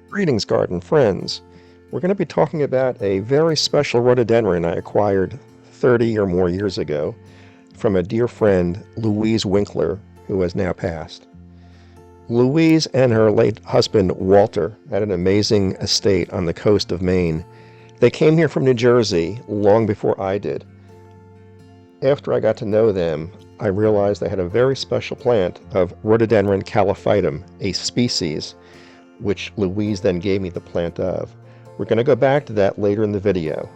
Greetings, garden friends. We're going to be talking about a very special rhododendron I acquired 30 or more years ago from a dear friend, Louise Winkler, who has now passed. Louise and her late husband, Walter, had an amazing estate on the coast of Maine. They came here from New Jersey long before I did. After I got to know them, I realized they had a very special plant of Rhododendron calophytum, a species which Louise then gave me the plant of. We're going to go back to that later in the video.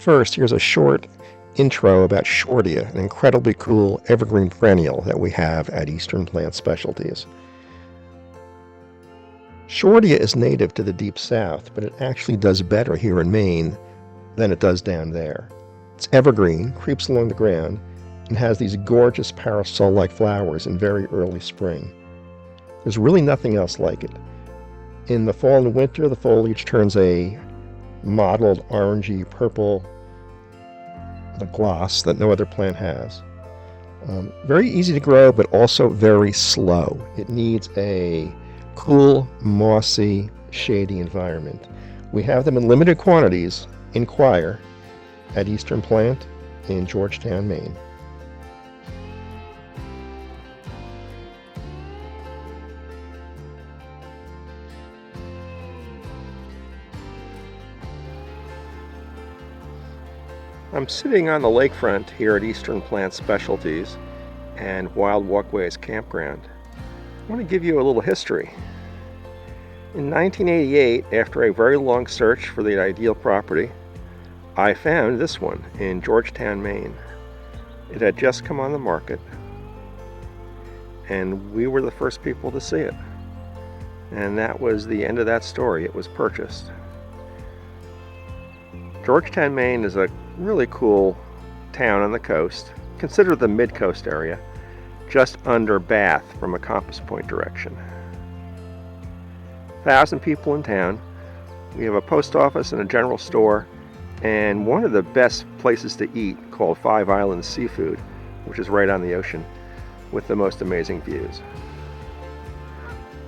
First, here's a short intro about Shortia, an incredibly cool evergreen perennial that we have at Eastern Plant Specialties. Shortia is native to the deep south, but it actually does better here in Maine than it does down there. It's evergreen, creeps along the ground, and has these gorgeous parasol-like flowers in very early spring. There's really nothing else like it. In the fall and winter, the foliage turns a mottled orangey purple, the gloss that no other plant has. Very easy to grow, but also very slow. It needs a cool, mossy, shady environment. We have them in limited quantities in Quire at Eastern Plant in Georgetown, Maine. I'm sitting on the lakefront here at Eastern Plant Specialties and Wild Walkways Campground. I want to give you a little history. In 1988, after a very long search for the ideal property, I found this one in Georgetown, Maine. It had just come on the market, and we were the first people to see it. And that was the end of that story. It was purchased. Georgetown, Maine is a really cool town on the coast, considered the mid-coast area, just under Bath from a compass point direction. 1,000 people in town. We have a post office and a general store, and one of the best places to eat called Five Islands Seafood, which is right on the ocean, with the most amazing views.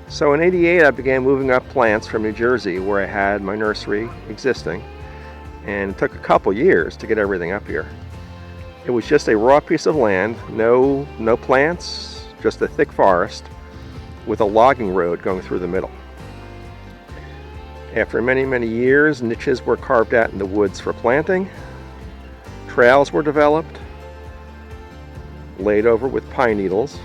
So in '88, I began moving up plants from New Jersey, where I had my nursery existing, and it took a couple years to get everything up here. It was just a raw piece of land, no plants, just a thick forest with a logging road going through the middle. After many, many years, niches were carved out in the woods for planting, trails were developed, laid over with pine needles,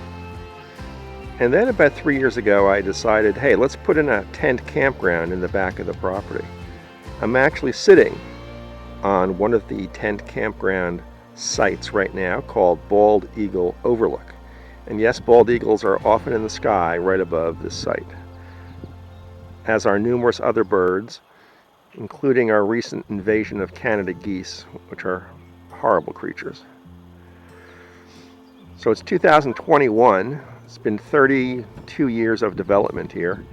and then about 3 years ago I decided, hey, let's put in a tent campground in the back of the property. I'm actually sitting on one of the tent campground sites right now called Bald Eagle Overlook. And yes, bald eagles are often in the sky right above this site, as are numerous other birds, including our recent invasion of Canada geese, which are horrible creatures. So it's 2021. It's been 32 years of development here.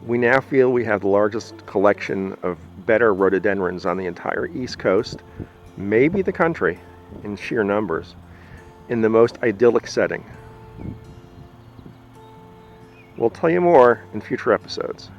We now feel we have the largest collection of better rhododendrons on the entire East Coast, maybe the country, in sheer numbers, in the most idyllic setting. We'll tell you more in future episodes.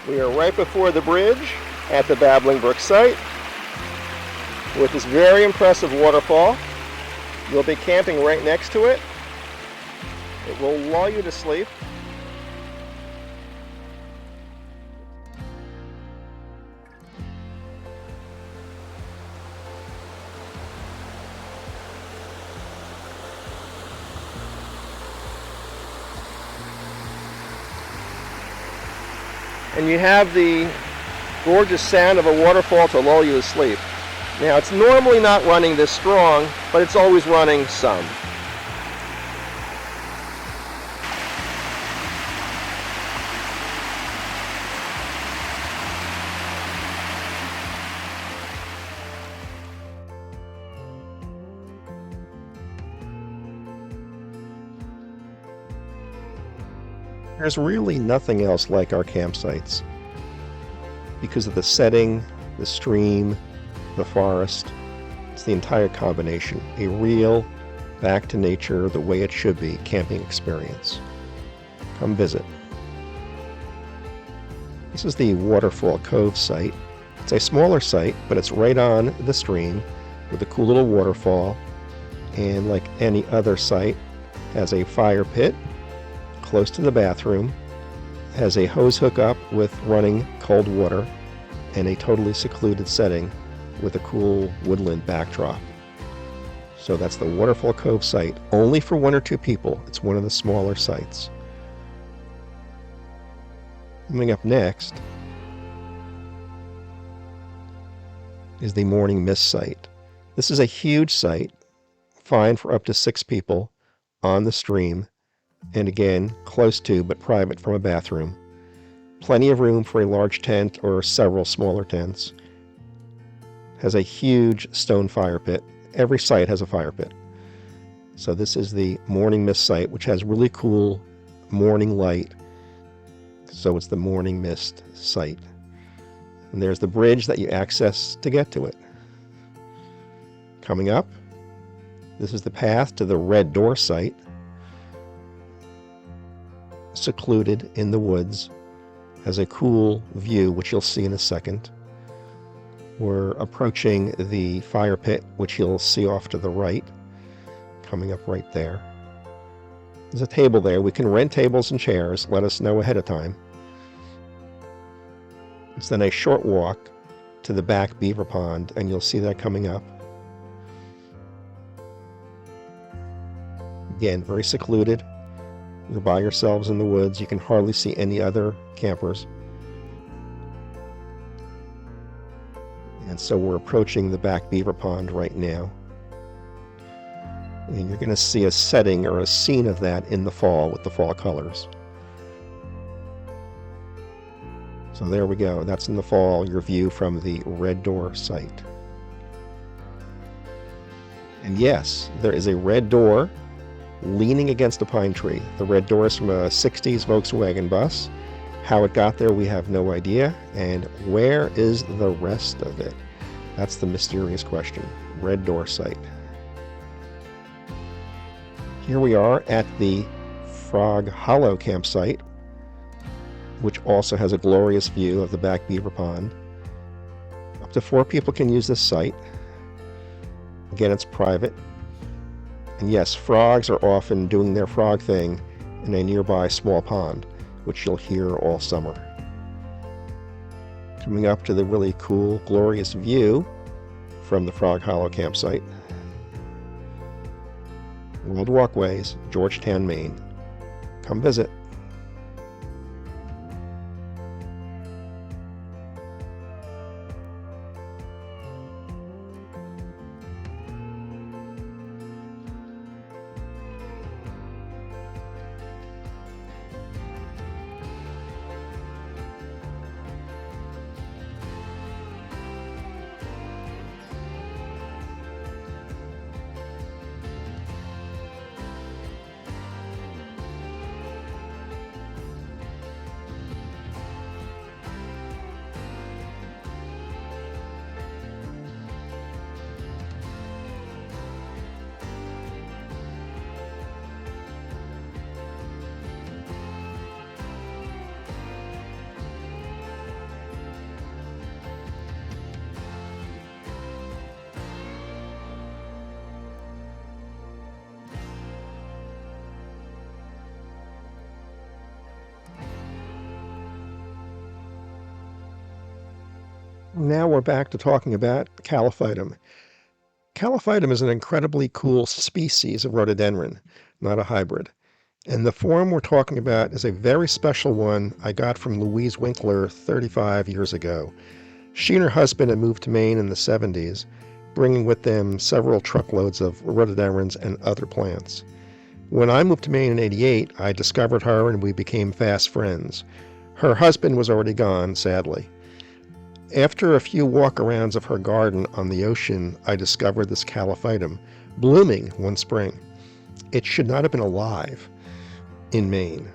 We are right before the bridge at the Babbling Brook site with this very impressive waterfall. You'll be camping right next to it. It will lull you to sleep. And you have the gorgeous sound of a waterfall to lull you to sleep. Now, it's normally not running this strong, but it's always running some. There's really nothing else like our campsites because of the setting, the stream, the forest. It's the entire combination. A real, back to nature, the way it should be, camping experience. Come visit. This is the Waterfall Cove site. It's a smaller site, but it's right on the stream with a cool little waterfall. And like any other site, has a fire pit close to the bathroom, has a hose hookup with running cold water, and a totally secluded setting with a cool woodland backdrop. So that's the Waterfall Cove site, only for 1 or 2 people. It's one of the smaller sites. Coming up next is the Morning Mist site. This is a huge site, fine for up to 6 people, on the stream, and again, close to but private from a bathroom. Plenty of room for a large tent or several smaller tents. Has a huge stone fire pit. Every site has a fire pit. So this is the Morning Mist site, which has really cool morning light. So it's the Morning Mist site. And there's the bridge that you access to get to it. Coming up, this is the path to the Red Door site. Secluded in the woods, has a cool view, which you'll see in a second. We're approaching the fire pit, which you'll see off to the right, coming up right there. There's a table there. We can rent tables and chairs. Let us know ahead of time. It's then a short walk to the back beaver pond, and you'll see that coming up. Again, very secluded. You're by yourselves in the woods. You can hardly see any other campers. And so we're approaching the back beaver pond right now. And you're going to see a setting or a scene of that in the fall with the fall colors. So there we go. That's in the fall, your view from the Red Door site. And yes, there is a red door leaning against a pine tree. The red door is from a 60s Volkswagen bus. How it got there, we have no idea. And where is the rest of it? That's the mysterious question. Red Door site. Here we are at the Frog Hollow campsite, which also has a glorious view of the back beaver pond. Up to 4 people can use this site. Again, it's private. And yes, frogs are often doing their frog thing in a nearby small pond, which you'll hear all summer. Coming up to the really cool, glorious view from the Frog Hollow campsite. World Walkways, Georgetown, Maine. Come visit. Now we're back to talking about calophytum. Calophytum is an incredibly cool species of rhododendron, not a hybrid. And the form we're talking about is a very special one I got from Louise Winkler 35 years ago. She and her husband had moved to Maine in the 70s, bringing with them several truckloads of rhododendrons and other plants. When I moved to Maine in '88, I discovered her and we became fast friends. Her husband was already gone, sadly. After a few walk-arounds of her garden on the ocean, I discovered this calophytum, blooming one spring. It should not have been alive in Maine.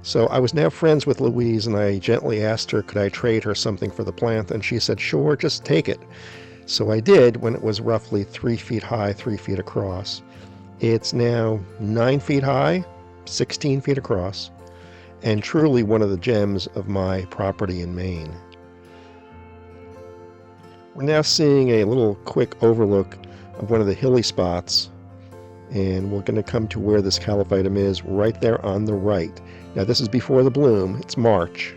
So I was now friends with Louise, and I gently asked her, could I trade her something for the plant? And she said, sure, just take it. So I did when it was roughly 3 feet high, 3 feet across. It's now 9 feet high, 16 feet across, and truly one of the gems of my property in Maine. We're now seeing a little quick overlook of one of the hilly spots, and we're going to come to where this calophytum is right there on the right. Now this is before the bloom. It's March.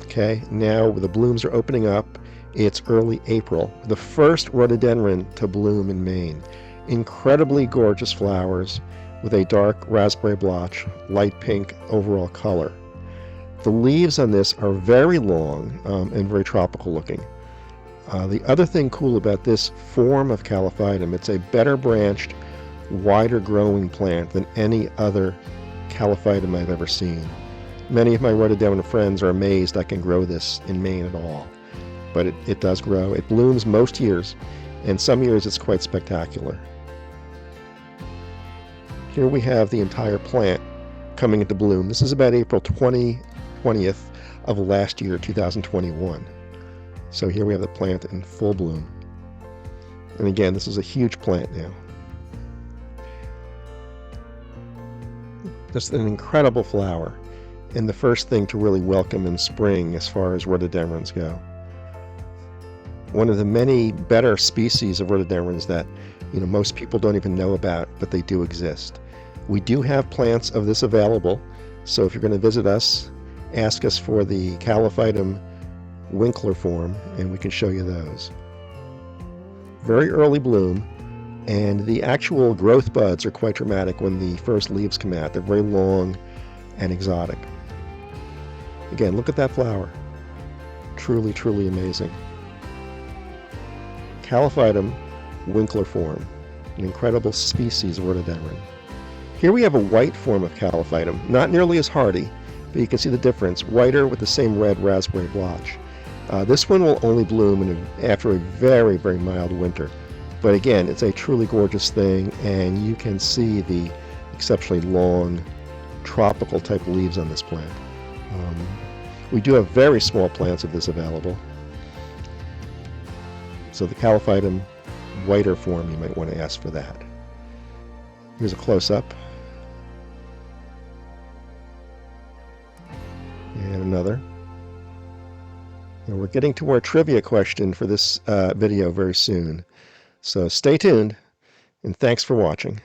Okay, now the blooms are opening up. It's early April. The first rhododendron to bloom in Maine. Incredibly gorgeous flowers with a dark raspberry blotch, light pink overall color. The leaves on this are very long and very tropical looking. The other thing cool about this form of calophytum, it's a better branched, wider growing plant than any other calophytum I've ever seen. Many of my rhododendron friends are amazed I can grow this in Maine at all, but it does grow. It blooms most years, and some years it's quite spectacular. Here we have the entire plant coming into bloom. This is about April 20th of last year, 2021. So here we have the plant in full bloom. And again, this is a huge plant now. Just an incredible flower, and the first thing to really welcome in spring as far as rhododendrons go. One of the many better species of rhododendrons that most people don't even know about, but they do exist. We do have plants of this available, so if you're going to visit us, ask us for the calophytum Winkler form, and we can show you those. Very early bloom, and the actual growth buds are quite dramatic when the first leaves come out. They're very long and exotic. Again, look at that flower. Truly, truly amazing. Calophytum Winkler form, an incredible species of rhododendron. Here we have a white form of calophytum, not nearly as hardy, but you can see the difference, whiter with the same red raspberry blotch. This one will only bloom after a very, very mild winter. But again, it's a truly gorgeous thing, and you can see the exceptionally long, tropical type leaves on this plant. We do have very small plants of this available. So the calophytum whiter form, you might want to ask for that. Here's a close-up. And another. And we're getting to our trivia question for this video very soon. So stay tuned, and thanks for watching.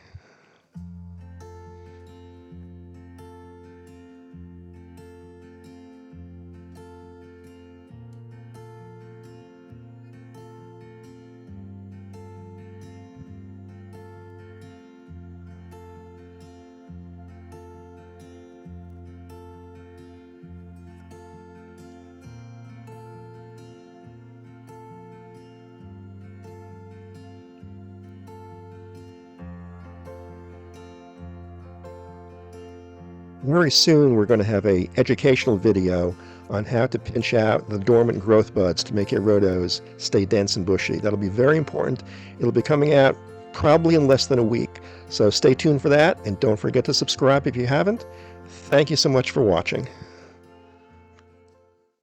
Very soon we're going to have an educational video on how to pinch out the dormant growth buds to make your rhodos stay dense and bushy. That'll be very important. It'll be coming out probably in less than a week. So stay tuned for that, and don't forget to subscribe if you haven't. Thank you so much for watching.